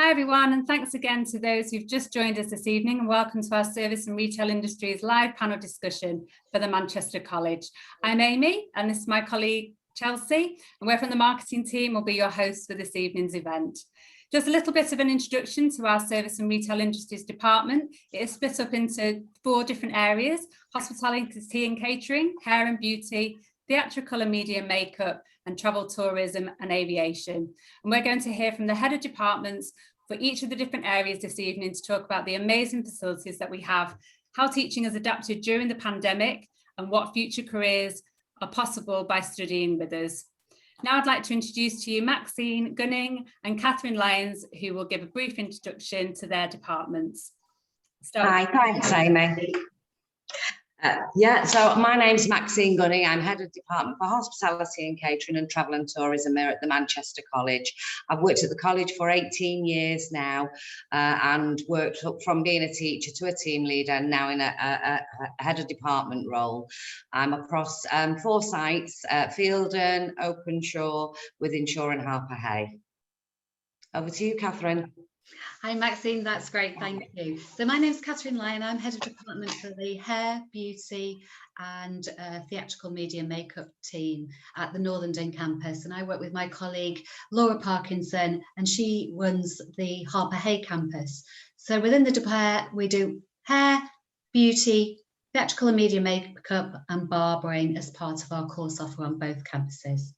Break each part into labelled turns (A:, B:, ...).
A: Hi everyone, and thanks again to those who've just joined us this evening, and welcome to our Service and Retail Industries live panel discussion for the Manchester College. I'm Amy, and this is my colleague Chelsea, and we're from the marketing team. Will be your hosts for this evening's event. Just a little bit of an introduction to our Service and Retail Industries department. It is split up into 4 different areas: hospitality and catering, hair and beauty, theatrical and media makeup, and travel, tourism and aviation. And we're going to hear from the head of departments for each of the different areas this evening to talk about the amazing facilities that we have, how teaching has adapted during the pandemic, and what future careers are possible by studying with us. Now I'd like to introduce to you Maxine Gunning and Catherine Lyons, who will give a brief introduction to their departments.
B: Hi, thanks Amy. So my name's Maxine Gunning. I'm Head of Department for Hospitality and Catering and Travel and Tourism here at the Manchester College. I've worked at the college for 18 years now and worked up from being a teacher to a team leader and now in a Head of Department role. I'm across 4 sites, Fielden, Openshaw, Wythenshawe and Harper Hay. Over to you, Catherine.
C: Hi Maxine, that's great, thank you. So my name's Catherine Lyon, I'm Head of Department for the Hair, Beauty and Theatrical Media Makeup team at the Northern Dean campus, and I work with my colleague Laura Parkinson, and she runs the Harper Hay campus. So within the department we do hair, beauty, theatrical and media makeup and barbering as part of our course offer on both campuses.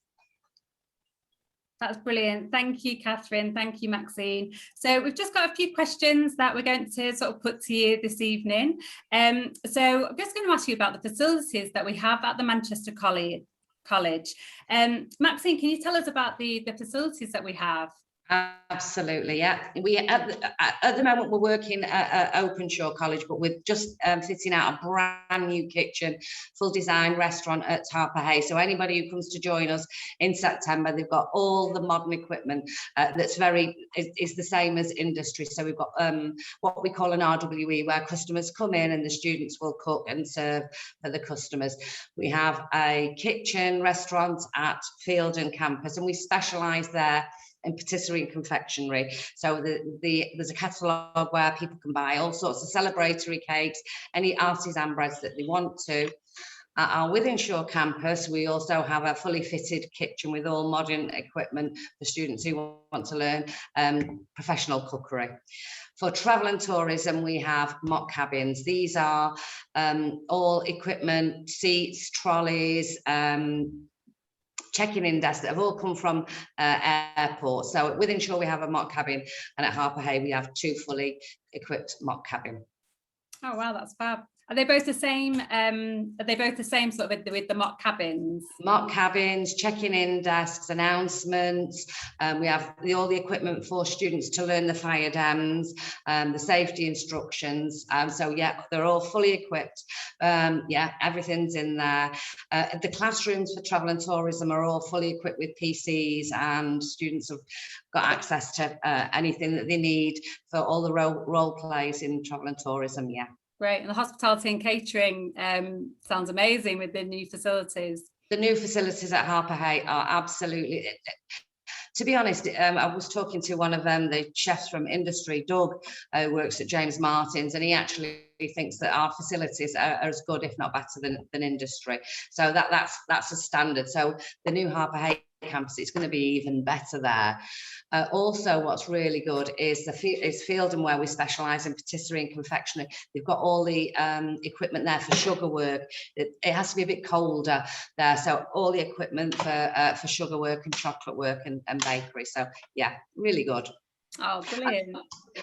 A: That's brilliant. Thank you, Catherine. Thank you, Maxine. So we've just got a few questions that we're going to sort of put to you this evening. So I'm just going to ask you about the facilities that we have at the Manchester College. Maxine, can you tell us about the facilities that we have?
B: Absolutely, yeah. We at the moment we're working at Openshaw College, but we're just fitting out a brand new kitchen, full design restaurant at Harper Hay. So anybody who comes to join us in September, they've got all the modern equipment that's is the same as industry. So we've got what we call an RWE, where customers come in and the students will cook and serve for the customers. We have a kitchen restaurant at Fielden campus, and we specialise there in patisserie and confectionery. So there's a catalogue where people can buy all sorts of celebratory cakes, any artisan breads that they want to. At our Wythenshawe campus, we also have a fully fitted kitchen with all modern equipment for students who want to learn professional cookery. For travel and tourism, we have mock cabins. These are all equipment, seats, trolleys, checking in desks that have all come from airports. So at Wythenshawe we have a mock cabin, and at Harper Hay we have 2 fully equipped mock cabins.
A: Oh wow, that's fab. Are they both the same? Are they both the same sort of with the mock cabins? Mock cabins,
B: checking in desks, announcements. We have all the equipment for students to learn the fire dams, the safety instructions. So yeah, they're all fully equipped. Yeah, everything's in there. The classrooms for travel and tourism are all fully equipped with PCs, and students have got access to anything that they need for all the role plays in travel and tourism. Yeah.
A: Great. And the hospitality and catering sounds amazing with the new facilities.
B: The new facilities at Harper Hay are absolutely, to be honest, I was talking to one of the chefs from industry, Doug, who works at James Martin's, and he actually thinks that our facilities are as good, if not better, than industry. So that's a standard. So the new Harper Hay campus, it's going to be even better there. Also, what's really good is Fielden, where we specialise in patisserie and confectionery. They've got all the equipment there for sugar work. It has to be a bit colder there, so all the equipment for sugar work and chocolate work and bakery. So yeah, really good.
A: Oh, brilliant.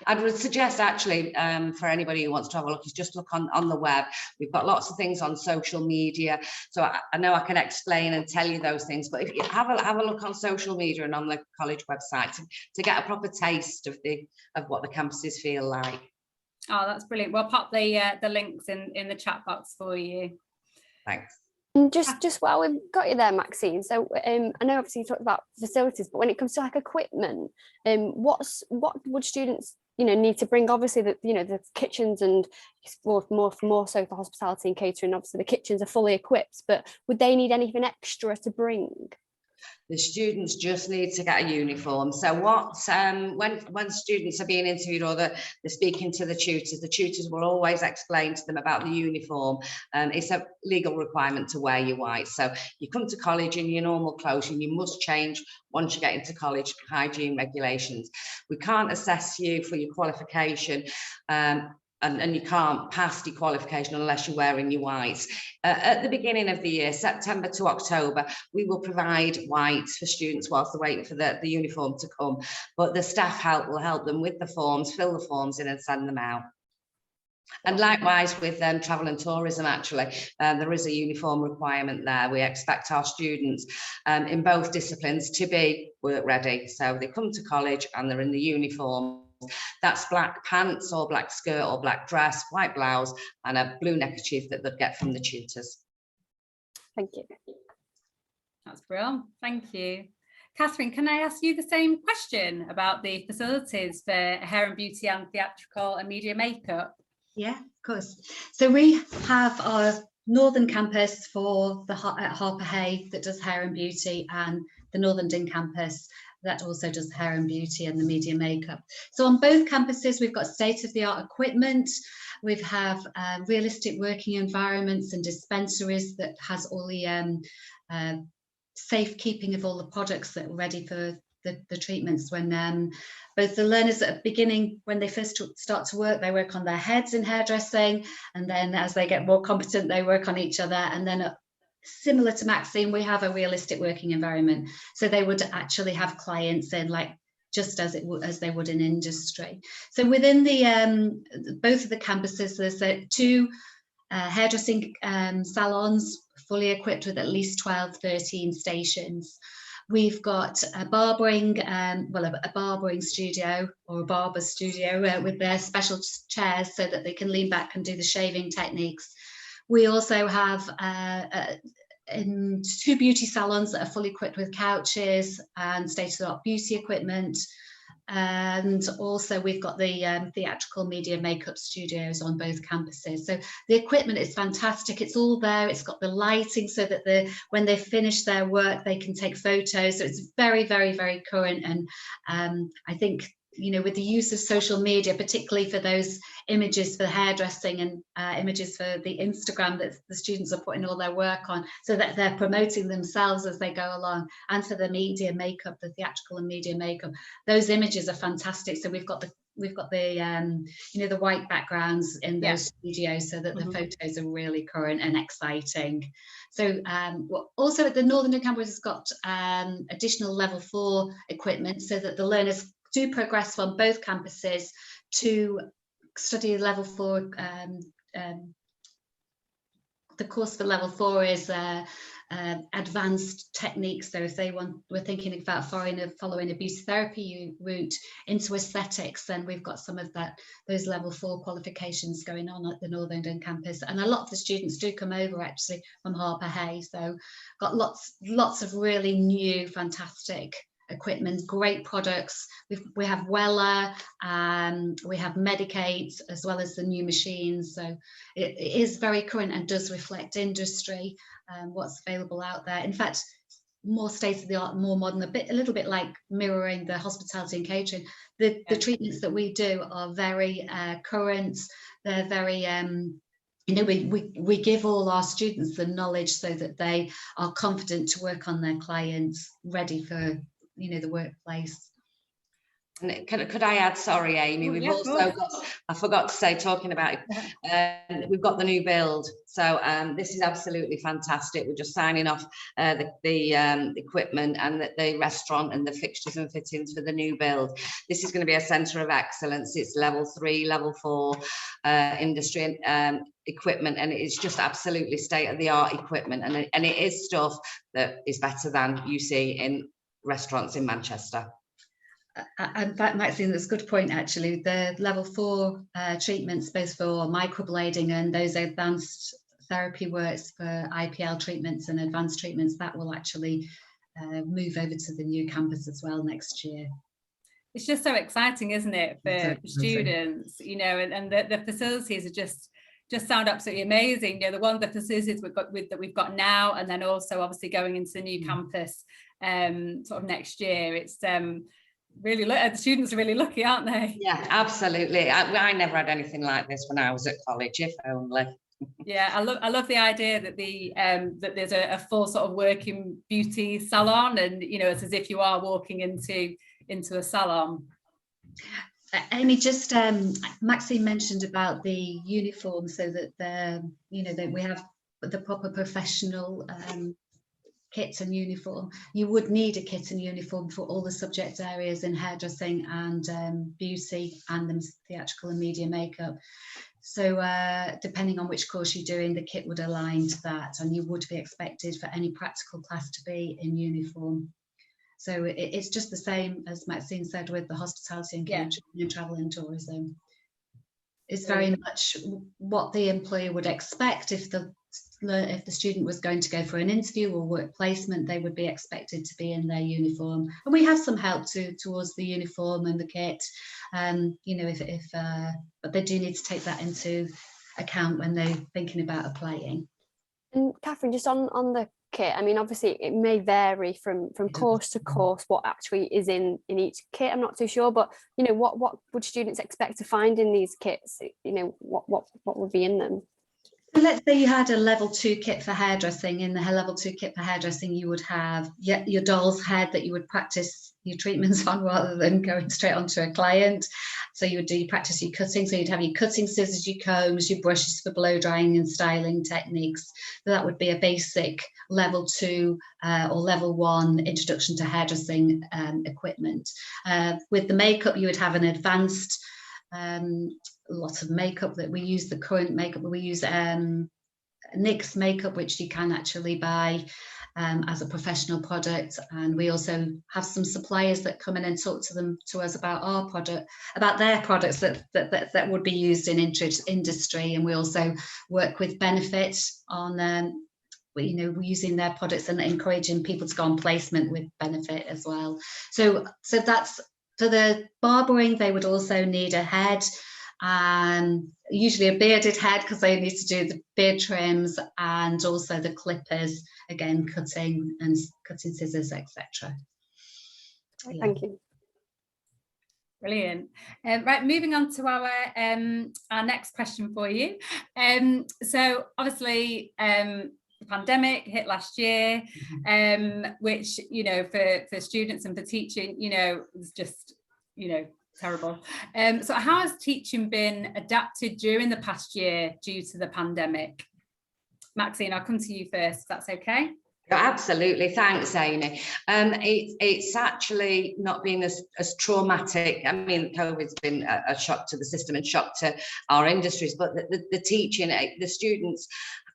B: I would suggest actually for anybody who wants to have a look, is just look on the web. We've got lots of things on social media, so I know I can explain and tell you those things, but if you have a look on social media and on the college website to get a proper taste of what the campuses feel like.
A: Oh, that's brilliant. We'll pop the links in the chat box for you.
B: Thanks.
D: And just while we've got you there, Maxine, so I know obviously you talked about facilities, but when it comes to like equipment, what would students need to bring? Obviously the kitchens and more so for hospitality and catering, obviously the kitchens are fully equipped, but would they need anything extra to bring?
B: The students just need to get a uniform. So when students are being interviewed or they're speaking to the tutors will always explain to them about the uniform. It's a legal requirement to wear your white. So you come to college in your normal clothes and you must change once you get into college, hygiene regulations. We can't assess you for your qualification. And you can't pass the qualification unless you're wearing your whites. At the beginning of the year, September to October, we will provide whites for students whilst they're waiting for the uniform to come. But the staff will help them with the forms, fill the forms in and send them out. And likewise with travel and tourism, actually, there is a uniform requirement there. We expect our students in both disciplines to be work ready. So they come to college and they're in the uniform. That's black pants or black skirt or black dress, white blouse, and a blue neckerchief that they'd get from the tutors.
D: Thank you.
A: That's brilliant. Thank you. Catherine, can I ask you the same question about the facilities for hair and beauty and theatrical and media makeup?
C: Yeah, of course. So we have our northern campus for at Harper Hay that does hair and beauty, and the Northern Dean campus that also does hair and beauty and the media makeup. So on both campuses, we've got state-of-the-art equipment. We have realistic working environments and dispensaries that has all the safekeeping of all the products that are ready for the treatments. When both the learners at the beginning, when they first start to work, they work on their heads in hairdressing, and then as they get more competent, they work on each other. And then similar to Maxine, we have a realistic working environment, so they would actually have clients in like just as they would in industry. So within the both of the campuses, there's two hairdressing salons fully equipped with at least 12-13 stations. We've got a barbering, a barbering studio or a barber studio with their special chairs so that they can lean back and do the shaving techniques. We also have in two beauty salons that are fully equipped with couches and state-of-the-art beauty equipment. And also we've got the theatrical media makeup studios on both campuses. So the equipment is fantastic. It's all there. It's got the lighting so that when they finish their work, they can take photos. So it's very, very, very current. And I think, you know, with the use of social media, particularly for those images for hairdressing and images for the Instagram that the students are putting all their work on, so that they're promoting themselves as they go along, and for the media makeup, the theatrical and media makeup, those images are fantastic. So we've got the you know, the white backgrounds in those studios so that the photos are really current and exciting. So also at the Northern campus has got additional level 4 equipment so that the learners do progress from both campuses to study level 4. The course for level 4 is advanced techniques. So if we're thinking about following a beauty therapy route into aesthetics, then we've got some of those level 4 qualifications going on at the Northern campus. And a lot of the students do come over actually from Harper Hay. So got lots of really new, fantastic equipment, great products. We have Weller, we have Medicaid, as well as the new machines. So it is very current and does reflect industry, what's available out there. In fact, more state-of-the-art, more modern, a little bit like mirroring the hospitality and catering. The treatments that we do are very current. They're very you know, we give all our students the knowledge so that they are confident to work on their clients, ready for, you know, the workplace.
B: And could I add, sorry, Amy, we've also got, I forgot to say, talking about it, we've got the new build. So this is absolutely fantastic. We're just signing off the equipment and the restaurant and the fixtures and fittings for the new build. This is going to be a centre of excellence. It's level 3, level 4 industry equipment, and it's just absolutely state-of-the-art equipment. And it is stuff that is better than you see in restaurants in Manchester.
C: In fact, Maxine, that's a good point actually. The level 4 treatments, both for microblading and those advanced therapy works for IPL treatments and advanced treatments, that will actually move over to the new campus as well next year.
A: It's just so exciting, isn't it, for students, you know, and the facilities are just, just sound absolutely amazing. You know, the facilities that we've got now, and then also obviously going into the new campus sort of next year. It's really, the students are really lucky, aren't they?
B: Yeah, absolutely. I never had anything like this when I was at college, if only.
A: Yeah, I love the idea that that there's a full sort of working beauty salon, and you know, it's as if you are walking into a salon.
C: Amy, just Maxine mentioned about the uniform, so that that we have the proper professional kit and uniform. You would need a kit and uniform for all the subject areas in hairdressing and beauty and the theatrical and media makeup. So depending on which course you're doing, the kit would align to that, and you would be expected for any practical class to be in uniform. So it's just the same as Maxine said with the hospitality and catering and travel and tourism. It's very much what the employer would expect. If the student was going to go for an interview or work placement, they would be expected to be in their uniform. And we have some help towards the uniform and the kit, you know, but they do need to take that into account when they're thinking about applying.
D: And Catherine, just on the kit, I mean, obviously it may vary from course to course what actually is in each kit. I'm not too sure, but you know, what would students expect to find in these kits? You know, what would be in them?
C: So let's say you had a level 2 kit for hairdressing. In the level 2 kit for hairdressing, you would have your doll's head that you would practice your treatments on rather than going straight onto a client. So you would practice your cutting. So you'd have your cutting scissors, your combs, your brushes for blow drying and styling techniques. So that would be a basic level 2 or level 1 introduction to hairdressing equipment. With the makeup, you would have an advanced lot of makeup that we use, the current makeup, but we use NYX makeup, which you can actually buy as a professional product. And we also have some suppliers that come in and talk to us about our product, about their products that would be used in industry. And we also work with Benefit on you know, using their products and encouraging people to go on placement with Benefit as well. So that's for the barbering. They would also need a head, usually a bearded head, because they need to do the beard trims, and also the clippers, again, cutting scissors, etc.
D: Thank you.
A: Brilliant. Right, moving on to our next question for you. So obviously the pandemic hit last year, which, you know, for students and for teaching, you know, was just, you know, terrible. So how has teaching been adapted during the past year due to the pandemic? Maxine, I'll come to you first, if that's okay.
B: Absolutely, thanks, Amy. It's actually not been as traumatic. I mean, COVID's been a shock to the system and shock to our industries, but the teaching, the students,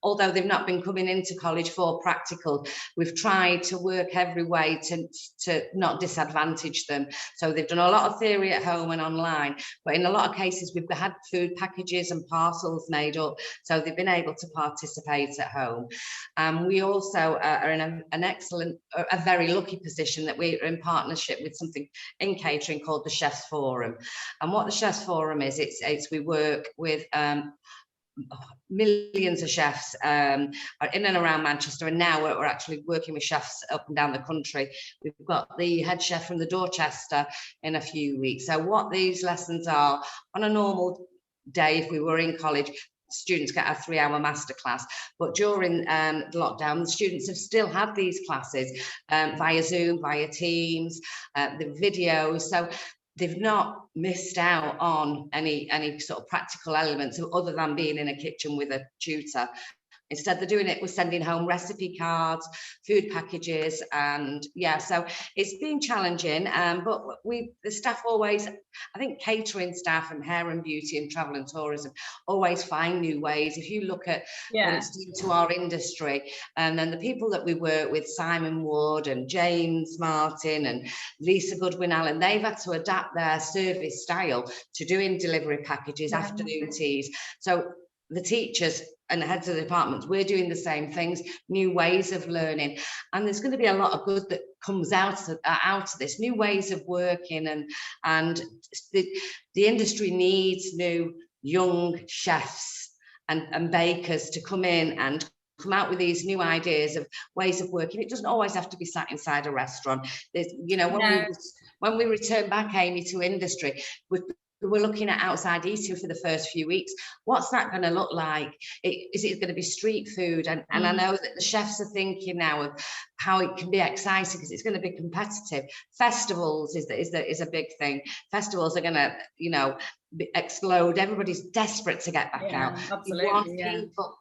B: although they've not been coming into college for practical, we've tried to work every way to not disadvantage them. So they've done a lot of theory at home and online, but in a lot of cases we've had food packages and parcels made up, so they've been able to participate at home. We also are in a very lucky position that we're in partnership with something in catering called the Chefs Forum. And what the Chefs Forum is, it's we work with millions of chefs are in and around Manchester, and now we're actually working with chefs up and down the country. We've got the head chef from the Dorchester in a few weeks. So what these lessons are, on a normal day, if we were in college, students get a 3-hour masterclass, but during the lockdown, the students have still had these classes via Zoom, via Teams, the videos. So they've not missed out on any sort of practical elements other than being in a kitchen with a tutor. Instead, they're doing it with sending home recipe cards, food packages, and yeah, so it's been challenging. But the staff always, I think catering staff and hair and beauty and travel and tourism always find new ways. If you look at what it's done to our industry, and then the people that we work with, Simon Wood and James Martin and Lisa Goodwin-Allen, they've had to adapt their service style to doing delivery packages, afternoon teas. So the teachers and the heads of the departments, we're doing the same things, new ways of learning, and there's going to be a lot of good that comes out of this, new ways of working, and the industry needs new young chefs and bakers to come in and come out with these new ideas of ways of working. It doesn't always have to be sat inside a restaurant. There's, you know, when we return back, Amy, to industry, we're looking at outside eating for the first few weeks. What's that going to look like? Is it going to be street food? And I know that the chefs are thinking now of how it can be exciting, because it's going to be competitive. Festivals is a big thing. Festivals are going to, you know, explode. Everybody's desperate to get back out.
A: Absolutely,
B: people,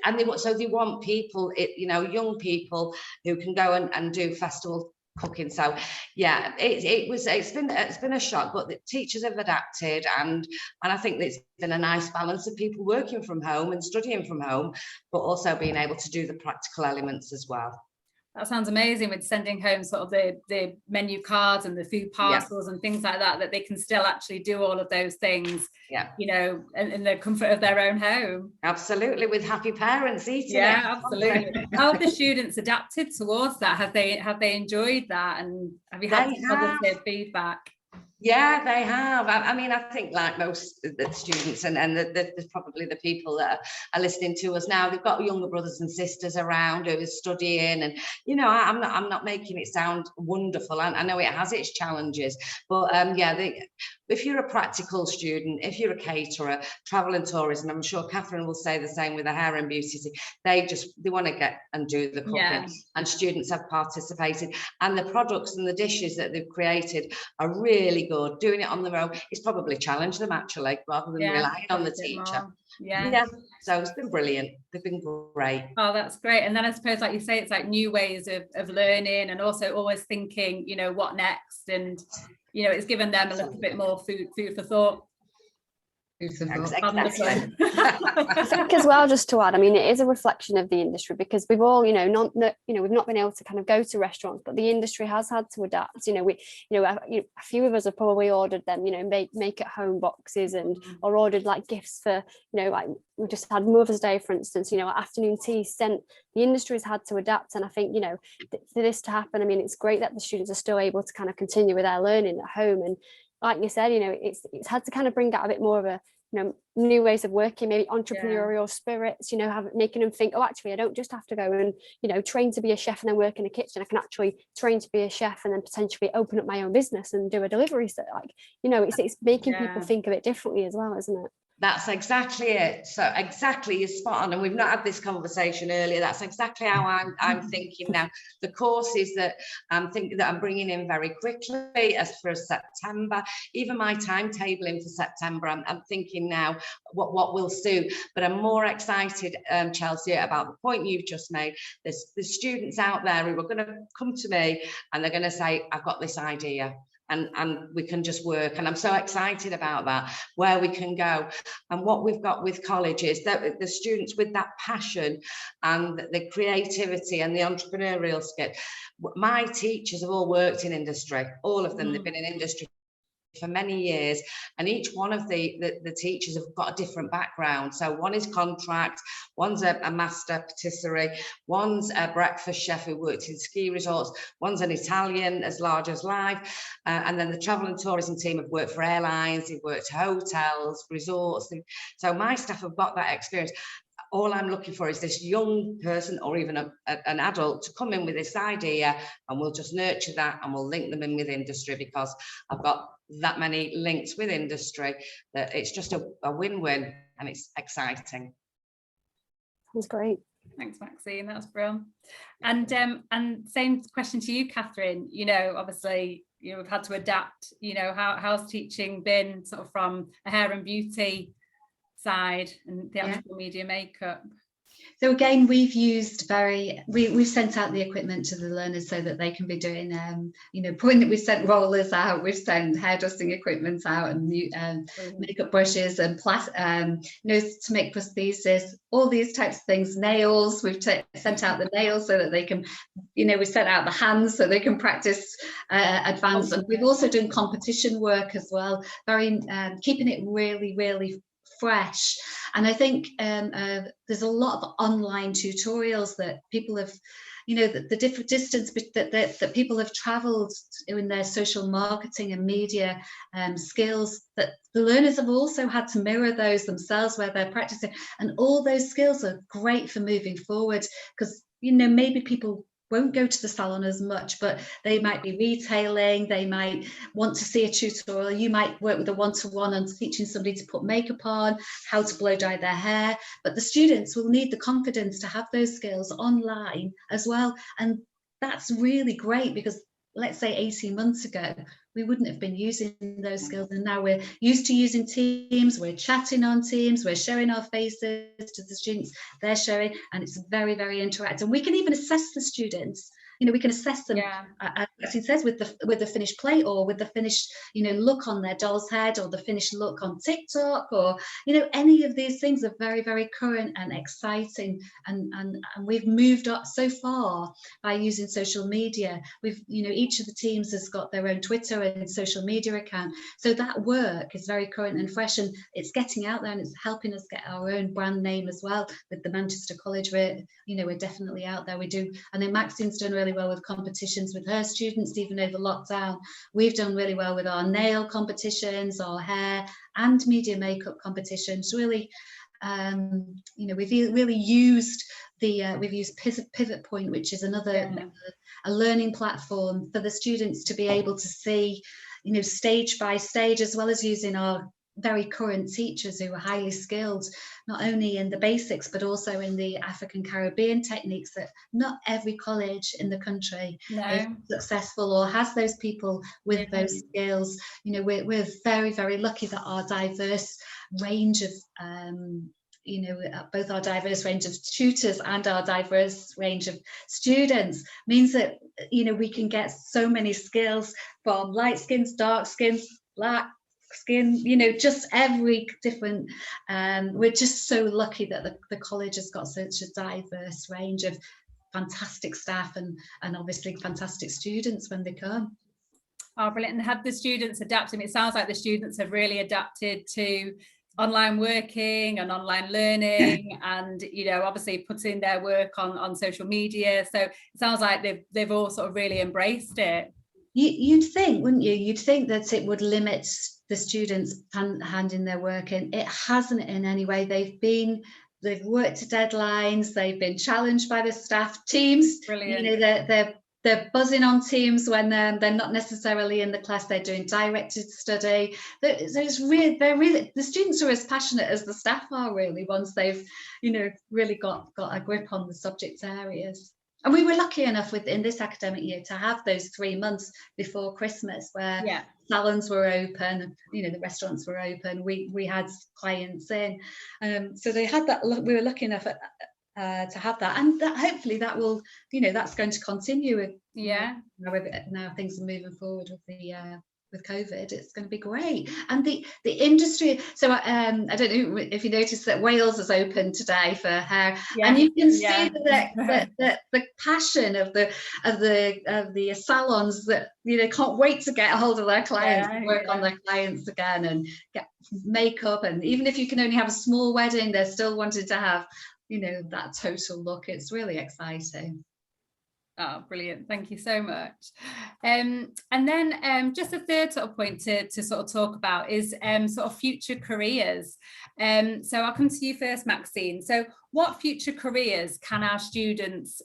B: and they want people, you know, young people who can go and do festival cooking. So yeah, it's been a shock, but the teachers have adapted, and I think it's been a nice balance of people working from home and studying from home, but also being able to do the practical elements as well.
A: That sounds amazing, with sending home sort of the menu cards and the food parcels and things like that, that they can still actually do all of those things, you know, in the comfort of their own home.
B: Absolutely, with happy parents eating it.
A: Absolutely. How have the students adapted towards that? Have they enjoyed that, and have you had positive feedback?
B: Yeah, they have. I mean, I think like most of the students and probably the people that are listening to us now, they've got younger brothers and sisters around who are studying, and you know, I'm not making it sound wonderful. I know it has its challenges, but if you're a practical student, if you're a caterer, travel and tourism, I'm sure Catherine will say the same with the hair and beauty. They want to get and do the cooking, and students have participated, and the products and the dishes that they've created are really good. Doing it on their own, it's probably challenged them actually, rather than relying on the teacher. So it's been brilliant. They've been great.
A: Oh, that's great. And then I suppose, like you say, it's like new ways of learning, and also always thinking, you know, what next, and you know, it's given them a little bit more food for thought.
B: Exactly.
D: I think as well, just to add, I mean, it is a reflection of the industry, because we've all, we've not been able to kind of go to restaurants, but the industry has had to adapt. A few of us have probably ordered them, make at home boxes, and or ordered like gifts for, like we just had Mother's Day, for instance, afternoon tea sent. The industry has had to adapt, and I think, for this to happen, I mean, it's great that the students are still able to kind of continue with their learning at home. And like you said, it's had to kind of bring out a bit more of a, new ways of working, maybe entrepreneurial spirits, making them think, oh, actually, I don't just have to go and, train to be a chef and then work in a kitchen. I can actually train to be a chef and then potentially open up my own business and do a delivery. So it's making people think of it differently as well, isn't it?
B: That's exactly it. So exactly, you're spot on. And we've not had this conversation earlier. That's exactly how I'm thinking now. The courses that I'm bringing in very quickly as for September, even my timetabling for September, I'm thinking now what will suit. But I'm more excited, Chelsea, about the point you've just made. There's students out there who are going to come to me and they're going to say, I've got this idea. And we can just work, and I'm so excited about that, where we can go. And what we've got with colleges, that the students with that passion and the creativity and the entrepreneurial skill. My teachers have all worked in industry, all of them. They've been in industry for many years, and each one of the teachers have got a different background. So one is contract, one's a master patisserie, one's a breakfast chef who worked in ski resorts, one's an Italian as large as life, and then the travel and tourism team have worked for airlines, they've worked hotels, resorts. So my staff have got that experience. All I'm looking for is this young person, or even an adult, to come in with this idea, and we'll just nurture that and we'll link them in with industry, because I've got that many links with industry that it's just a win-win, and it's exciting.
D: That's great.
A: Thanks, Maxine. That's brilliant. And same question to you, Catherine. Obviously, we've had to adapt. How's teaching been, sort of from a hair and beauty side and theatrical media makeup?
C: So again, we've sent out the equipment to the learners so that they can be doing, we've sent rollers out, we've sent hairdressing equipment out, and makeup brushes and nose to make prosthesis, all these types of things, nails. We've sent out the nails so that they can, we sent out the hands so they can practice advanced. And we've also done competition work as well, keeping it really, really fresh. And I think there's a lot of online tutorials that people have the different distance that people have travelled in their social marketing and media skills, that the learners have also had to mirror those themselves where they're practicing, and all those skills are great for moving forward, because maybe people won't go to the salon as much, but they might be retailing, they might want to see a tutorial, you might work with a one-to-one on teaching somebody to put makeup on, how to blow dry their hair, but the students will need the confidence to have those skills online as well. And that's really great, because let's say 18 months ago, we wouldn't have been using those skills, and now we're used to using Teams, we're chatting on Teams, we're showing our faces to the students, they're showing, and it's very, very interactive. And we can even assess the students. We can assess them, as he says, with the finished plate, or with the finished, look on their doll's head, or the finished look on TikTok, or any of these things are very, very current and exciting. And we've moved up so far by using social media. We've, each of the teams has got their own Twitter and social media account, so that work is very current and fresh, and it's getting out there, and it's helping us get our own brand name as well. With the Manchester College, we're definitely out there. We do, and then Maxine's done really well with competitions with her students, even over lockdown. We've done really well with our nail competitions, our hair and media makeup competitions. Really, we've really used we've used Pivot Point, which is a learning platform for the students to be able to see, stage by stage, as well as using our very current teachers who are highly skilled, not only in the basics, but also in the African Caribbean techniques that not every college in the country is successful or has those people with those skills. We're very, very lucky that our diverse range of both our diverse range of tutors and our diverse range of students means that we can get so many skills from light skins, dark skins, black skin, just every different. We're just so lucky that the college has got such a diverse range of fantastic staff and obviously fantastic students when they come.
A: Oh, brilliant. And have the students adapted? It sounds like the students have really adapted to online working and online learning, and obviously putting their work on social media. So it sounds like they've all sort of really embraced it.
C: You'd think, wouldn't you? You'd think that it would limit the students handing their work in. It hasn't in any way. They've worked to deadlines. They've been challenged by the staff teams.
A: Brilliant.
C: They're buzzing on Teams when they're not necessarily in the class. They're doing directed study. So the students are as passionate as the staff are, really, once they've really got a grip on the subject areas. And we were lucky enough in this academic year to have those 3 months before Christmas where salons were open, the restaurants were open. We had clients in, so they had that. We were lucky enough to have that, and that hopefully that will, that's going to continue. Now things are moving forward with COVID, it's going to be great. And the industry, so I don't know if you noticed that Wales is open today for hair, and you can see that the passion of the salons that can't wait to get a hold of their clients, work on their clients again, and get makeup. And even if you can only have a small wedding, they're still wanting to have that total look. It's really exciting.
A: Oh, brilliant. Thank you so much. And then just a third sort of point to sort of talk about is sort of future careers. So I'll come to you first, Maxine. So what future careers can our students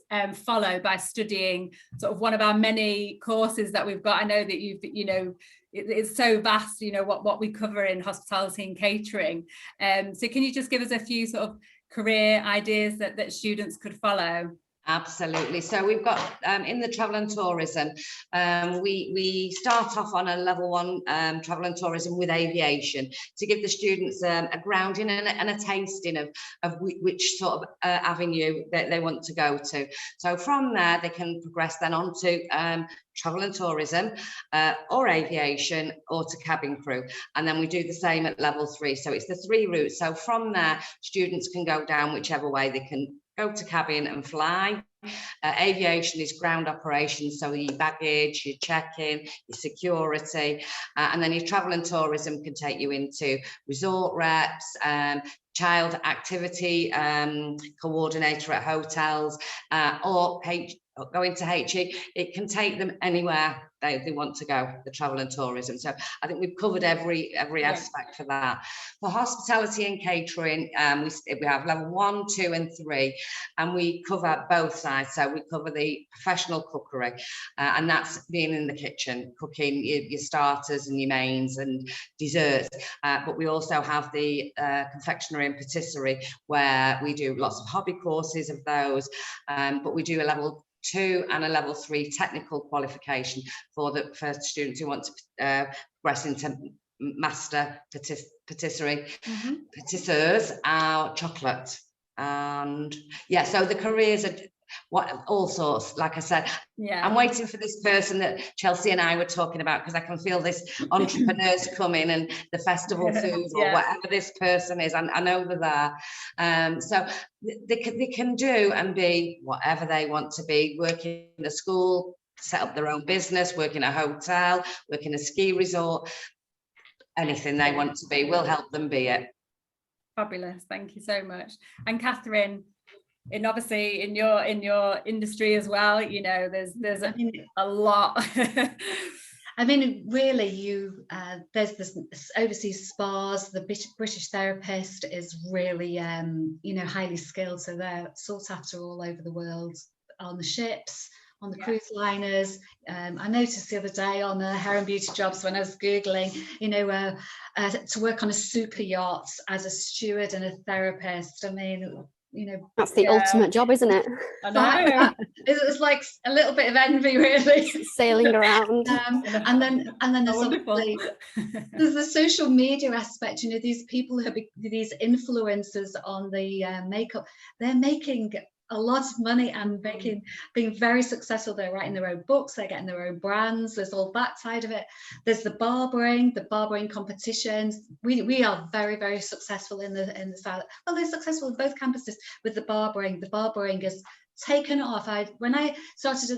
A: follow by studying sort of one of our many courses that we've got? I know that it's so vast, what we cover in hospitality and catering. So can you just give us a few sort of career ideas that students could follow?
B: Absolutely. So we've got in the travel and tourism, we start off on a level 1 travel and tourism with aviation to give the students a grounding and a tasting of which sort of avenue they want to go to. So from there they can progress then on to travel and tourism or aviation or to cabin crew, and then we do the same at level 3. So it's the 3 routes. So from there students can go down whichever way. They can go to cabin and fly. Aviation is ground operations, so your baggage, your check-in, your security, and then your travel and tourism can take you into resort reps, child activity coordinator at hotels, or go into HE, it can take them anywhere they want to go, the travel and tourism. So I think we've covered every aspect for that. For hospitality and catering, we have level 1, 2 and 3, and we cover both sides. So we cover the professional cookery, and that's being in the kitchen, cooking your starters and your mains and desserts. But we also have the confectionery and patisserie, where we do lots of hobby courses of those, but we do a level 2 and a level 3 technical qualification for students who want to progress into master patisserie, patisseurs, chocolate, and yeah. So the careers are all sorts. Like I said, I'm waiting for this person that Chelsea and I were talking about, because I can feel this entrepreneurs coming and the festival food or whatever this person is. I know they're there. So they can do and be whatever they want to be. Work in a school, set up their own business, work in a hotel, work in a ski resort. Anything they want to be, we'll help them be it.
A: Fabulous, thank you so much. And Catherine, and obviously in your industry as well, you know, there's a lot.
C: I mean, really, there's this overseas spas. The British therapist is really, you know, highly skilled, so they're sought after all over the world, on the ships, on the cruise liners. I noticed the other day on Hair and Beauty Jobs, when I was Googling, you know, to work on a super yacht as a steward and a therapist. I mean, you know,
D: that's the ultimate job, isn't it?
A: I know.
C: It's like a little bit of envy, really.
D: Sailing around.
C: And then there's the social media aspect. You know, these people who are these influencers on the makeup, they're making a lot of money and being very successful. They're writing their own books, they're getting their own brands. There's all that side of it. There's the barbering competitions. We are very, very successful in the South. Well, they're successful in both campuses with the barbering. The barbering is taken off. When I started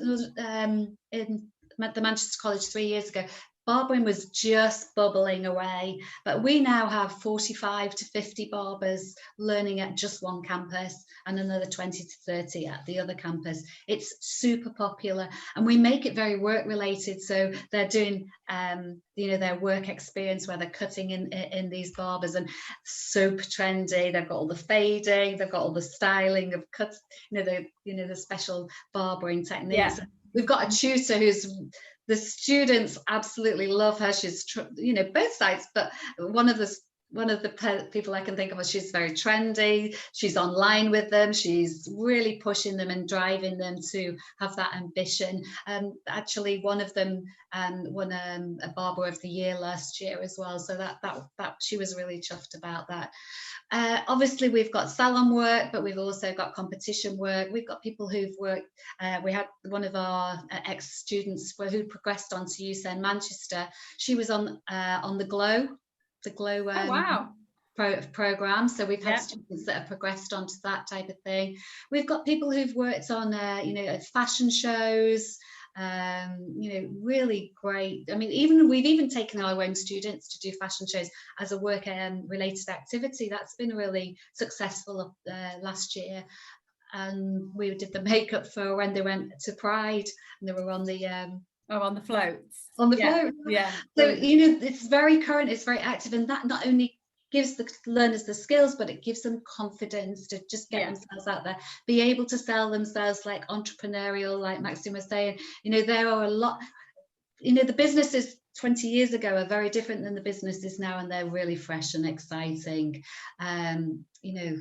C: in the Manchester College 3 years ago, barbering was just bubbling away, but we now have 45 to 50 barbers learning at just one campus and another 20 to 30 at the other campus. It's super popular, and we make it very work related. So they're doing you know, their work experience where they're cutting in these barbers, and super trendy. They've got all the fading, they've got all the styling of cuts, you know, the special barbering techniques. We've got a tutor who's, the students absolutely love her. She's, you know, both sides, but one of the people I can think of, she's very trendy. She's online with them. She's really pushing them and driving them to have that ambition. Actually, one of them won a Barber of the Year last year as well. So that she was really chuffed about that. Obviously, we've got salon work, but we've also got competition work. We've got people who've worked. We had one of our ex-students who progressed on to UCEN Manchester. She was on the Glow. Program. So we've had students that have progressed onto that type of thing. We've got people who've worked on you know, fashion shows, you know, really great. I mean, we've even taken our own students to do fashion shows as a work related activity. That's been really successful last year. And we did the makeup for when they went to Pride, and they were on the
A: on the floats.
C: On the float. Yeah. So, you know, it's very current, it's very active, and that not only gives the learners the skills, but it gives them confidence to just get themselves out there, be able to sell themselves, like entrepreneurial, like Maxine was saying. You know, there are a lot, you know, the businesses 20 years ago are very different than the businesses now, and they're really fresh and exciting. You know,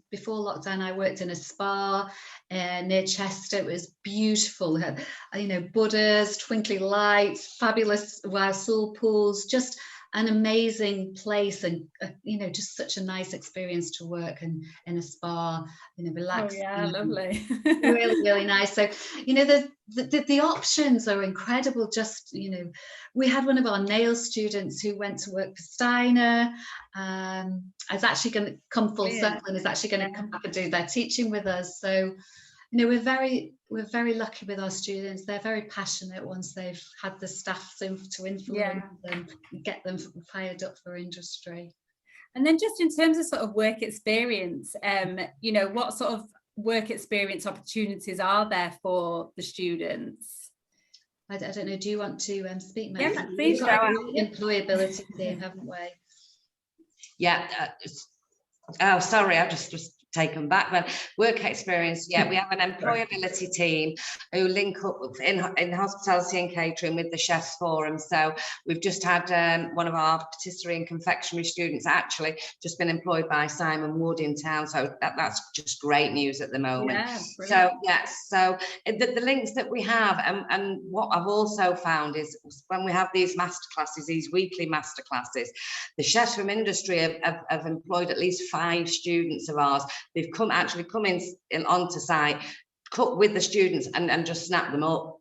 C: before lockdown, I worked in a spa near Chester. It was beautiful. It had, you know, Buddhas, twinkly lights, fabulous soul pools, just an amazing place, and you know, just such a nice experience to work in a spa, you know, relax.
A: Oh yeah, lovely.
C: Really, really nice. So, you know, the options are incredible. Just, you know, we had one of our nail students who went to work for Steiner. Is actually going to come full circle and is actually going to come back and do their teaching with us. So, you know, we're very lucky with our students. They're very passionate once they've had the staff to influence them and get them fired up for industry.
A: And then just in terms of sort of work experience, you know, what sort of work experience opportunities are there for the students?
C: I don't know, do you want to speak,
A: Yeah,
C: Maxine?
A: please
C: We've got a
A: go.
C: great employability team, haven't we?
B: Yeah. Oh, sorry, I've just taken back then. Work experience, yeah, we have an employability team who link up in hospitality and catering with the chefs forum. So we've just had one of our patisserie and confectionery students actually just been employed by Simon Wood in town, so that's just great news at the moment.
A: Yeah,
B: so yes, so the links that we have, and what I've also found is when we have these masterclasses, these weekly masterclasses, the chefs from industry have employed at least 5 students of ours. They've actually come in onto site, cook with the students and just snap them up.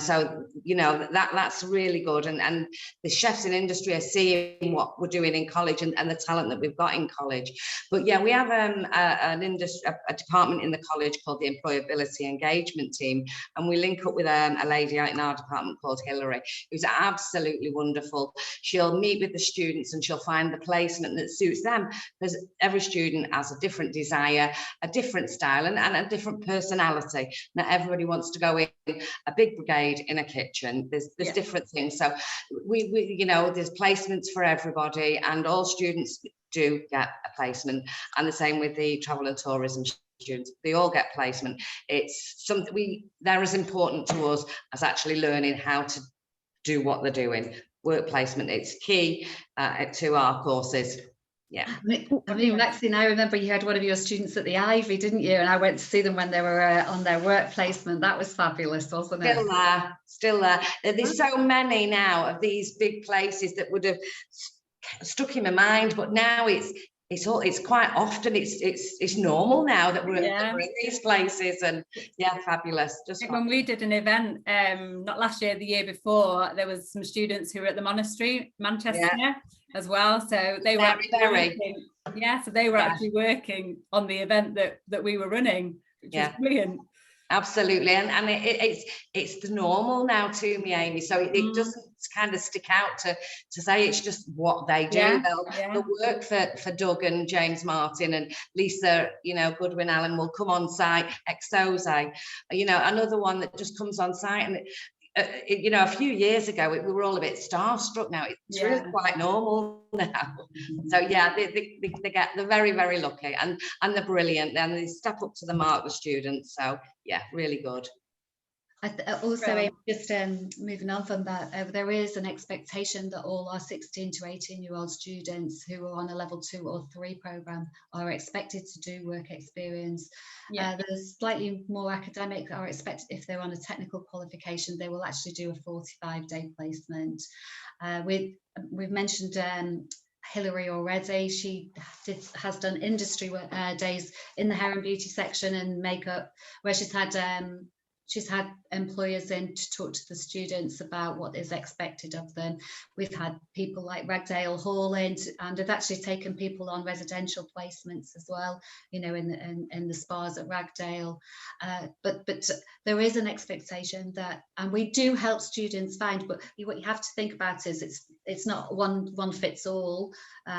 B: So, you know, that's really good. And the chefs in industry are seeing what we're doing in college and the talent that we've got in college. But yeah, we have a department in the college called the Employability Engagement Team. And we link up with a lady out in our department called Hilary, who's absolutely wonderful. She'll meet with the students and she'll find the placement that suits them, because every student has a different desire, a different style and a different personality. Not everybody wants to go in a big brigade in a kitchen. There's different things. So we you know, there's placements for everybody, and all students do get a placement, and the same with the travel and tourism students. They all get placement. It's something they're as important to us as actually learning how to do what they're doing. Work placement, it's key to our courses. Yeah.
C: I mean, Maxine, I remember you had one of your students at the Ivy, didn't you? And I went to see them when they were on their work placement. That was fabulous, wasn't it?
B: Still there. There's so many now of these big places that would have stuck in my mind, but now it's quite often it's normal now that we're in these places, and yeah, fabulous. Just
A: when we did an event not last year, the year before, there was some students who were at the monastery, Manchester, as well, so they were actually working on the event that we were running, which was brilliant.
B: Absolutely, and it's the normal now to me, Amy, so it doesn't kind of stick out to say it's just what they do. They'll work for Doug and James Martin and Lisa, you know, Goodwin Allen will come on site, Exose, you know, another one that just comes on site, and you know, a few years ago we were all a bit starstruck. Now it's really quite normal now. So yeah, they're very, very lucky, and they're brilliant, and they step up to the mark, the students. So yeah, really good.
C: Also, just moving on from that, there is an expectation that all our 16 to 18-year-old students who are on a level 2 or 3 program are expected to do work experience. There's slightly more academic are expected. If they're on a technical qualification, they will actually do a 45-day placement. We've mentioned Hilary already. She has done industry days in the hair and beauty section and makeup, where she's had employers in to talk to the students about what is expected of them. We've had people like Ragdale Hall in, and have actually taken people on residential placements as well, you know, in the spas at Ragdale. But there is an expectation that, and we do help students find, but what you have to think about is it's not one fits all. They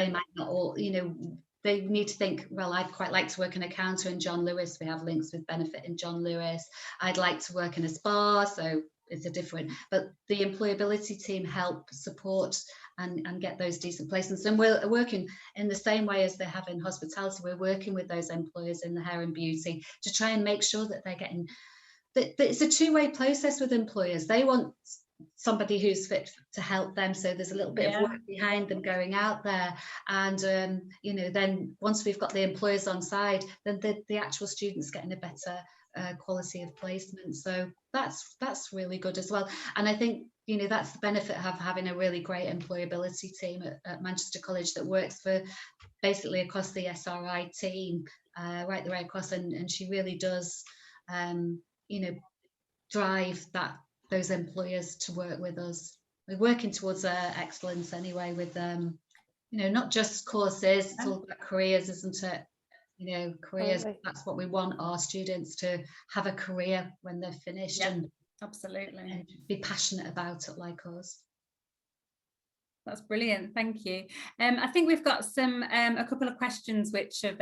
C: might not all, you know, they need to think, well, I'd quite like to work in a counter in John Lewis. We have links with benefit in John Lewis. I'd like to work in a spa, so it's a different, but the employability team help support and get those decent placements. And we're working in the same way as they have in hospitality. We're working with those employers in the hair and beauty to try and make sure that they're getting, that it's a two-way process with employers. They want somebody who's fit to help them, so there's a little bit of work behind them going out there, and you know, then once we've got the employers on side, then the actual students getting a better quality of placement. So that's really good as well. And I think, you know, that's the benefit of having a really great employability team at Manchester College that works for basically across the SRI team, right the way across, and she really does you know, drive those employers to work with us. We're working towards excellence anyway with you know, not just courses, it's all about careers, isn't it? You know, careers, that's what we want our students to have, a career when they're finished, and
A: absolutely,
C: and be passionate about it like us.
A: That's brilliant, thank you. I think we've got some a couple of questions which have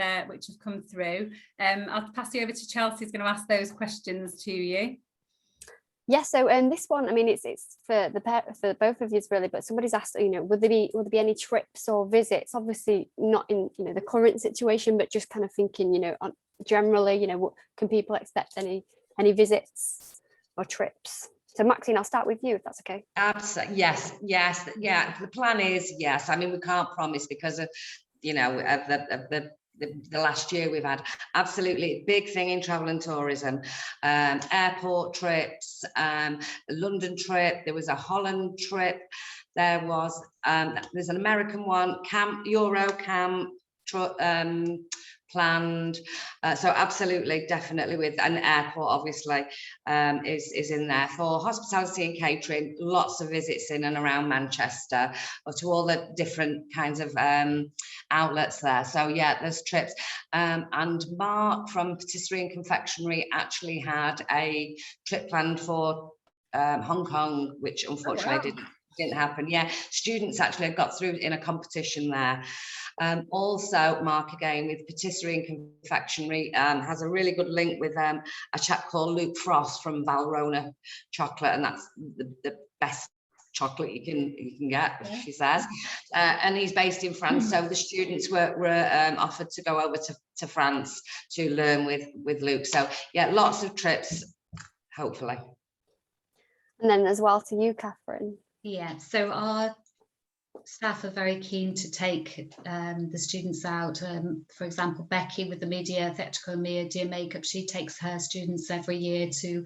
A: come through. I'll pass you over to Chelsea, who's going to ask those questions to you.
D: Yeah, so this one, I mean, it's for both of you really, but somebody's asked, you know, would there be any trips or visits? Obviously not in, you know, the current situation, but just kind of thinking, you know, generally, you know, what can people expect, any visits or trips? So Maxine, I'll start with you if that's okay.
B: Absolutely, yes, yeah. The plan is yes. I mean, we can't promise because of, you know, of the last year we've had. Absolutely big thing in travel and tourism, airport trips, London trip. There was a Holland trip. There's an American one, Euro camp. Planned, so absolutely, definitely, with an airport obviously is in there. For hospitality and catering, lots of visits in and around Manchester, or to all the different kinds of outlets there. So yeah, there's trips, and Mark from Patisserie and Confectionery actually had a trip planned for Hong Kong, which unfortunately didn't happen. Yeah, students actually have got through in a competition there. Also, Mark, again, with Patisserie and Confectionery, has a really good link with a chap called Luke Frost from Valrhona Chocolate, and that's the best chocolate you can get, she says. And he's based in France, so the students were offered to go over to France to learn with Luke. So yeah, lots of trips, hopefully.
D: And then as well to you, Catherine.
C: Yeah, so our staff are very keen to take the students out. For example, Becky with the Theatrical and Media Makeup, she takes her students every year to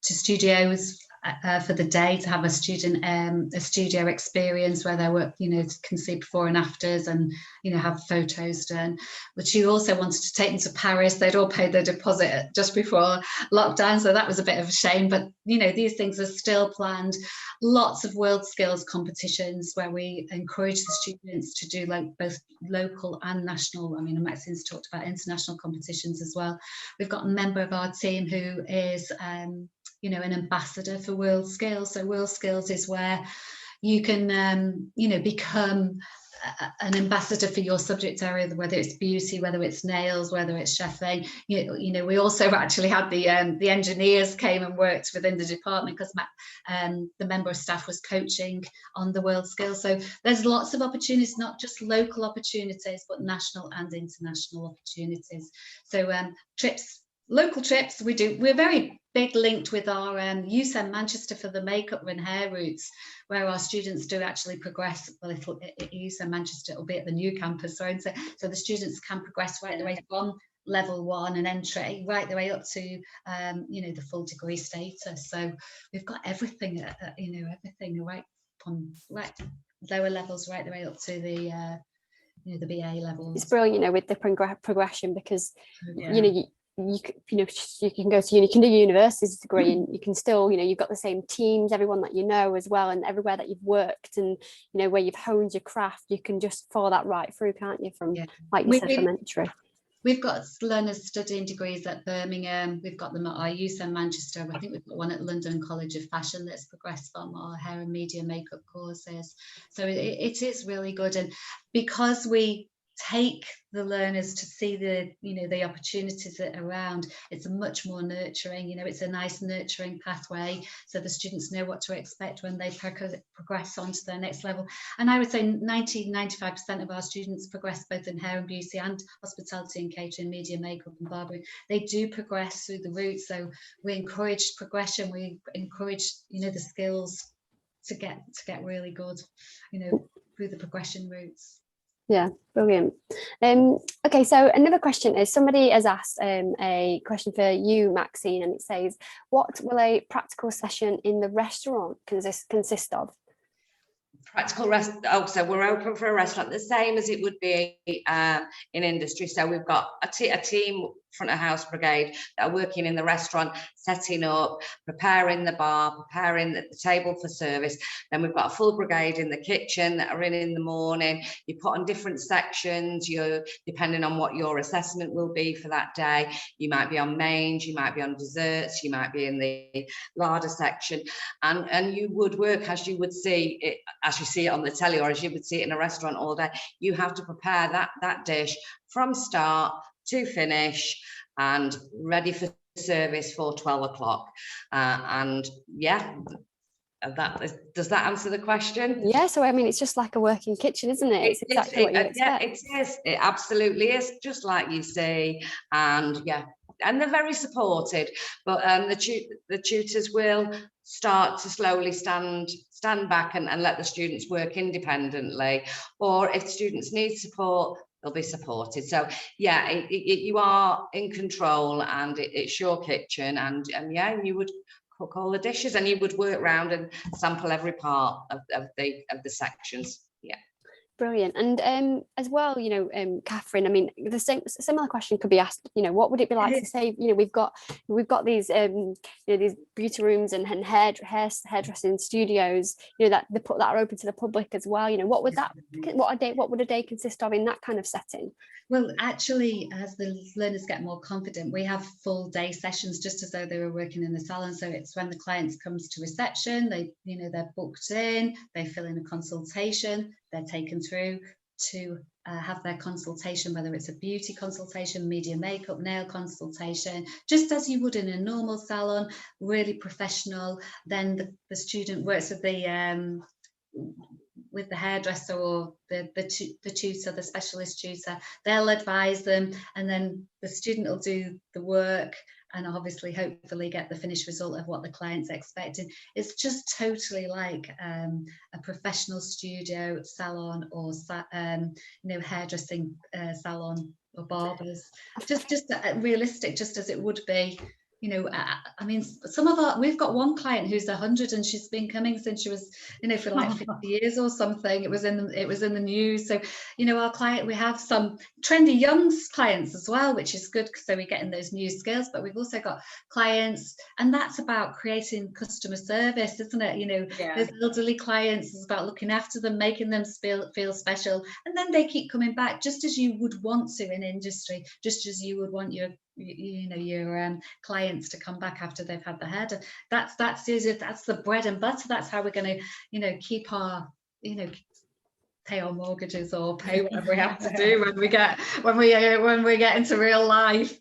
C: studios for the day, to have a studio experience where they work, you know, can see before and afters, and, you know, have photos done. But she also wanted to take them to Paris. They'd all paid their deposit just before lockdown, so that was a bit of a shame. But, you know, these things are still planned. Lots of world skills competitions where we encourage the students to do like both local and national. I mean, Maxine's talked about international competitions as well. We've got a member of our team who is you know, an ambassador for World Skills. So World Skills is where you can, you know, become an ambassador for your subject area, whether it's beauty, whether it's nails, whether it's chefing. You know, we also actually had the engineers came and worked within the department because the member of staff was coaching on the World Skills. So there's lots of opportunities, not just local opportunities, but national and international opportunities. So trips, local trips, we're very big linked with our USEM Manchester for the makeup and hair routes, where our students do actually progress a little. At USEM Manchester, it'll be at the new campus, so the students can progress right the way from level 1 and entry right the way up to you know, the full degree status. So we've got everything, you know, everything right from lower levels right the way up to the you know, the BA levels.
D: It's brilliant, you know, with the progression, because you know, you can go to uni, you can do university's degree, and you can still, you know, you've got the same teams, everyone that you know as well, and everywhere that you've worked, and, you know, where you've honed your craft, you can just follow that right through, can't you, from like you said, from entry.
C: We've got learners studying degrees at Birmingham. We've got them at our USEM Manchester. I think we've got one at London College of Fashion that's progressed from our hair and media makeup courses. So it is really good, and because we take the learners to see the, you know, the opportunities that are around, it's a much more nurturing, you know, it's a nice nurturing pathway, so the students know what to expect when they progress on to their next level. And I would say 95% of our students progress both in hair and beauty and hospitality and catering, media, makeup and barbering. They do progress through the route, so we encourage progression, we encourage, you know, the skills to get really good, you know, through the progression routes.
D: Yeah, brilliant. Okay, so another question is, somebody has asked a question for you, Maxine, and it says, what will a practical session in the restaurant consist of?
B: Practical so we're open for a restaurant, the same as it would be in industry. So we've got a team front of house brigade that are working in the restaurant, setting up, preparing the bar, preparing the table for service. Then we've got a full brigade in the kitchen that are in the morning. You put on different sections, you're depending on what your assessment will be for that day. You might be on mains, you might be on desserts, you might be in the larder section, and you would work as you would see it, as you see it on the telly, or as you would see it in a restaurant all day. You have to prepare that dish from start to finish and ready for service for 12 o'clock. And yeah, does that answer the question?
D: Yeah, so I mean, it's just like a working kitchen, isn't it? It's exactly what you expect.
B: Yeah, it is. It absolutely is, just like you say. And yeah, and they're very supported. But the tutors will start to slowly stand back and let the students work independently. Or if students need support, they'll be supported. So yeah, you are in control, and it's your kitchen, and yeah, you would cook all the dishes, and you would work around and sample every part of the sections. Yeah.
D: Brilliant. And as well, you know, Catherine, I mean, the similar question could be asked, you know, what would it be like to say, you know, we've got these you know, these beauty rooms and hairdressing studios, you know, that are open to the public as well. You know, what would a day consist of in that kind of setting?
C: Well, actually, as the learners get more confident, we have full day sessions, just as though they were working in the salon. So it's when the clients comes to reception, they're booked in, they fill in a consultation, they're taken through to have their consultation, whether it's a beauty consultation, media makeup, nail consultation, just as you would in a normal salon, really professional. Then the student works with the hairdresser or the tutor, the specialist tutor. They'll advise them, and then the student will do the work and obviously hopefully get the finished result of what the client's expecting. It's just totally like a professional studio, salon, or you know, hairdressing salon or barbers. Just realistic, just as it would be. You know, I mean, we've got one client who's 100, and she's been coming since she was, you know, for like 50 years or something. It was in the news. So, you know, our client, we have some trendy young clients as well, which is good, so we're getting those new skills. But we've also got clients, and that's about creating customer service, isn't it? You know, there's elderly clients. It's about looking after them, making them feel special, and then they keep coming back, just as you would want to in industry, just as you would want your clients to come back after they've had the hair done. That's the bread and butter. That's how we're going to, you know, keep our, you know, pay our mortgages or pay whatever we have to do when we get into real life,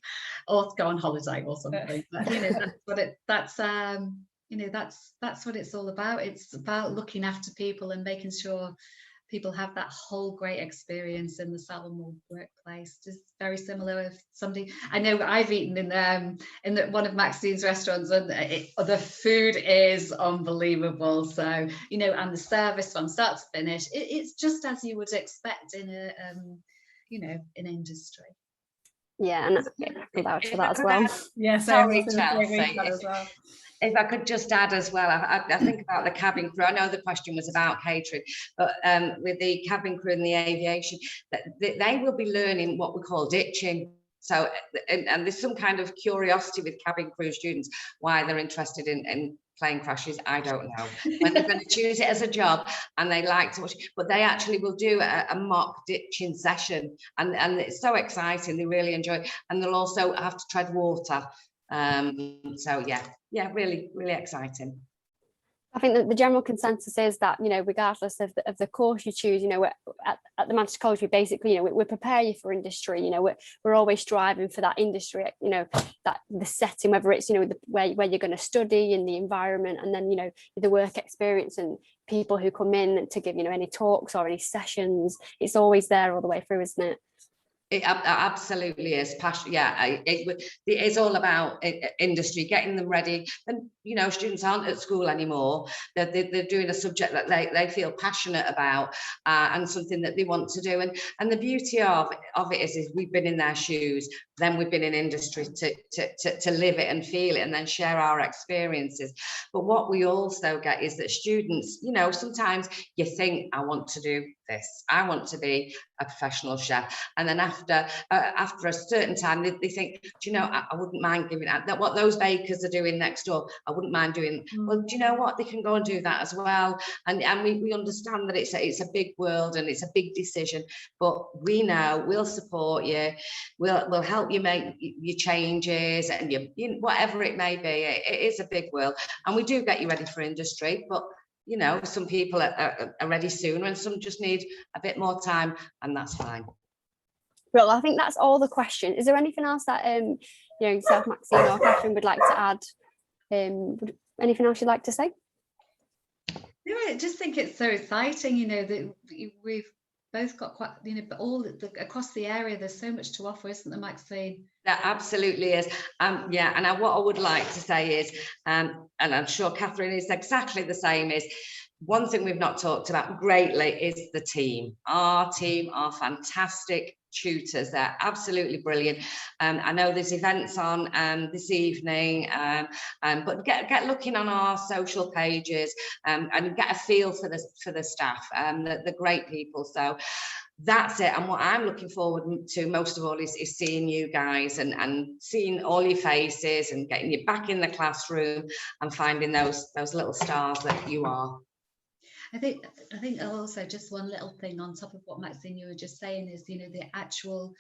C: or go on holiday or something. But, you know, that's what it's all about. It's about looking after people and making sure people have that whole great experience in the salon workplace. Just very similar with somebody. I know I've eaten in one of Maxine's restaurants, and the food is unbelievable. So, you know, and the service from start to finish, it's just as you would expect in a you know, in industry.
D: Yeah, and I can vouch for that as well.
A: Yeah,
B: sorry, Chelsea. If I could just add as well, I think about the cabin crew. I know the question was about catering, but with the cabin crew and the aviation, they will be learning what we call ditching. So, and there's some kind of curiosity with cabin crew students, why they're interested in plane crashes, I don't know. When they're going to choose it as a job, and they like to watch, but they actually will do a mock ditching session, and it's so exciting. They really enjoy it, and they'll also have to tread water. So yeah, really, really exciting.
D: I think that the general consensus is that, you know, regardless of the course you choose, you know, at the Manchester College, we basically, you know, we prepare you for industry. You know, we're always striving for that industry, you know, that the setting, whether it's, you know, where you're going to study and the environment, and then, you know, the work experience and people who come in to give, you know, any talks or any sessions. It's always there all the way through, isn't it?
B: It absolutely is passion. Yeah, it is all about industry, getting them ready. And you know, students aren't at school anymore. They're doing a subject that they feel passionate about, and something that they want to do. And the beauty of it is we've been in their shoes. then we've been in industry to live it and feel it and then share our experiences. But what we also get is that students, you know, sometimes you think, I want to do this, I want to be a professional chef, and then after a certain time they think, do you know, I wouldn't mind giving that what those bakers are doing next door, I wouldn't mind doing. Well, do you know what, they can go and do that as well, and we understand that it's a big world and it's a big decision, but we know we'll support you, we'll help you make your changes and you whatever it may be. It is a big world, and we do get you ready for industry, but you know, some people are ready sooner and some just need a bit more time, and that's fine.
D: Well, I think that's all the questions. Is there anything else that you know, yourself, Maxine or Catherine, would like to add? Anything else you'd like to say?
C: No, I just think it's so exciting, you know, that we've both got quite, you know, but all across the area, there's so much to offer, isn't there, Maxine?
B: That absolutely is. Yeah, and what I would like to say is, and I'm sure Catherine is exactly the same, is one thing we've not talked about greatly is the team. Our team are fantastic tutors. They're absolutely brilliant. I know there's events on this evening, but get looking on our social pages and get a feel for the staff. They're great people. So that's it. And what I'm looking forward to most of all is seeing you guys and seeing all your faces and getting you back in the classroom and finding those little stars that you are.
C: I think also just one little thing on top of what Maxine you were just saying is, you know, the actual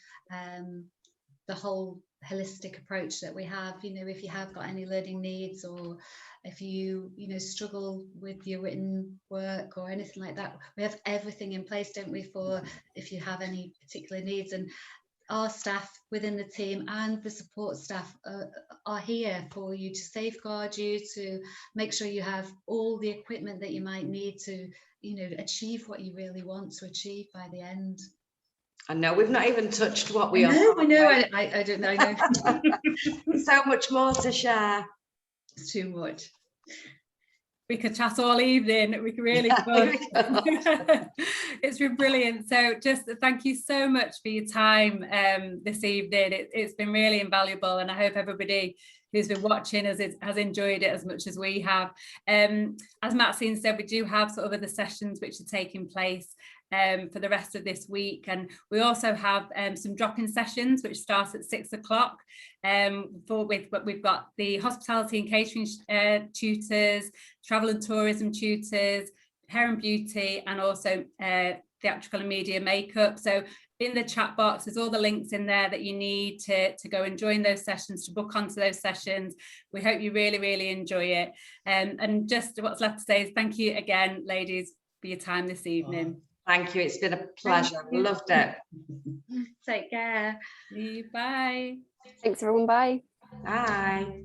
C: the whole holistic approach that we have. You know, if you have got any learning needs, or if you know, struggle with your written work or anything like that, we have everything in place, don't we, for if you have any particular needs. And our staff within the team and the support staff are here for you, to safeguard you, to make sure you have all the equipment that you might need to, you know, achieve what you really want to achieve by the end.
B: I know we've not even touched what we
C: I
B: are.
C: know, I don't know.
B: So much more to share.
C: It's too much.
A: We could chat all evening. We could really could. It's been brilliant. So just thank you so much for your time this evening. It's been really invaluable, and I hope everybody who's been watching has enjoyed it as much as we have. As Maxine said, we do have sort of other sessions which are taking place for the rest of this week, and we also have some drop-in sessions which start at 6 o'clock. We've got the hospitality and catering tutors, travel and tourism tutors, hair and beauty, and also theatrical and media makeup. So in the chat box, there's all the links in there that you need to go and join those sessions, to book onto those sessions. We hope you really, really enjoy it. And just what's left to say is thank you again, ladies, for your time this evening.
B: Thank you. It's been a pleasure. Loved it.
C: Take care.
A: Bye.
D: Thanks everyone. Bye.
B: Bye.